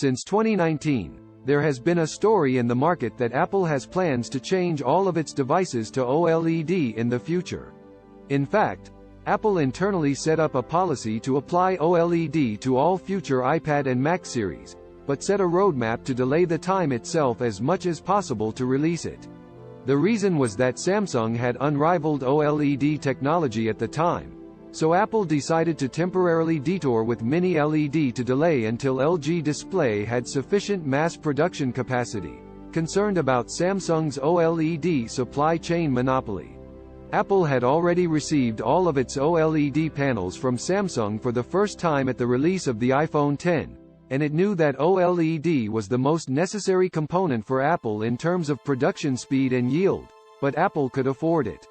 Since 2019, there has been a story in the market that Apple has plans to change all of its devices to OLED in the future. In fact, Apple internally set up a policy to apply OLED to all future iPad and Mac series, but set a roadmap to delay the time itself as much as possible to release it. The reason was that Samsung had unrivaled OLED technology at the time, so Apple decided to temporarily detour with Mini LED to delay until LG Display had sufficient mass production capacity, concerned about Samsung's OLED supply chain monopoly. Apple had already received all of its OLED panels from Samsung for the first time at the release of the iPhone X, and it knew that OLED was the most necessary component for Apple in terms of production speed and yield, but Apple could afford it.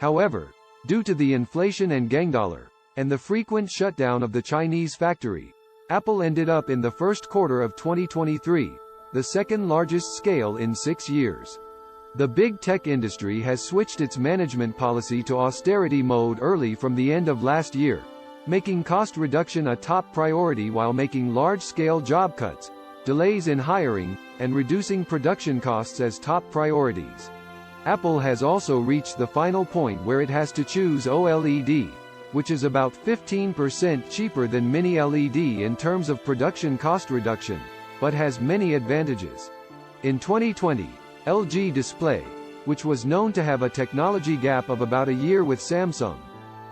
However, due to the inflation and gangdollar, and the frequent shutdown of the Chinese factory, Apple ended up in the first quarter of 2023, the second largest scale in 6 years. The big tech industry has switched its management policy to austerity mode early from the end of last year, making cost reduction a top priority while making large-scale job cuts, delays in hiring, and reducing production costs as top priorities. Apple has also reached the final point where it has to choose OLED, which is about 15% cheaper than Mini LED in terms of production cost reduction, but has many advantages. In 2020, LG Display, which was known to have a technology gap of about a year with Samsung,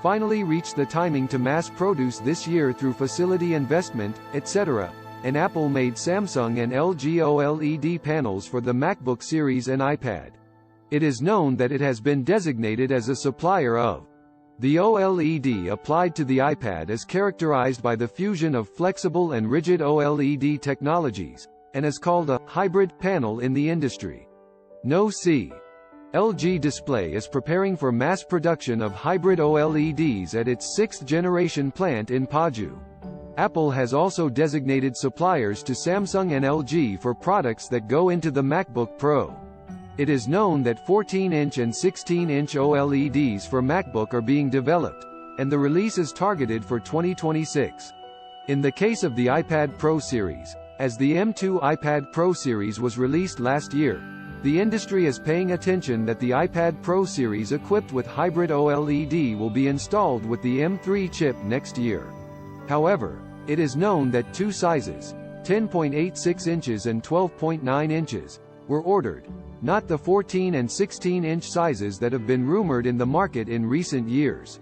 finally reached the timing to mass produce this year through facility investment, etc., and Apple made Samsung and LG OLED panels for the MacBook series and iPad. It is known that it has been designated as a supplier of. The OLED applied to the iPad is characterized by the fusion of flexible and rigid OLED technologies, and is called a hybrid panel in the industry. C. LG Display is preparing for mass production of hybrid OLEDs at its 6th-generation plant in Paju. Apple has also designated suppliers to Samsung and LG for products that go into the MacBook Pro. It is known that 14-inch and 16-inch OLEDs for MacBook are being developed, and the release is targeted for 2026. In the case of the iPad Pro series, as the M2 iPad Pro series was released last year, the industry is paying attention that the iPad Pro series equipped with hybrid OLED will be installed with the M3 chip next year. However, it is known that two sizes, 10.86 inches and 12.9 inches, were ordered, not the 14 and 16-inch sizes that have been rumored in the market in recent years.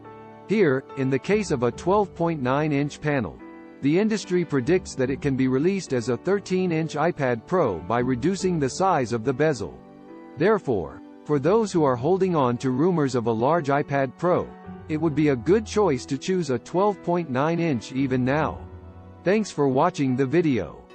Here, in the case of a 12.9-inch panel, the industry predicts that it can be released as a 13-inch iPad Pro by reducing the size of the bezel. Therefore, for those who are holding on to rumors of a large iPad Pro, it would be a good choice to choose a 12.9-inch even now. Thanks for watching the video.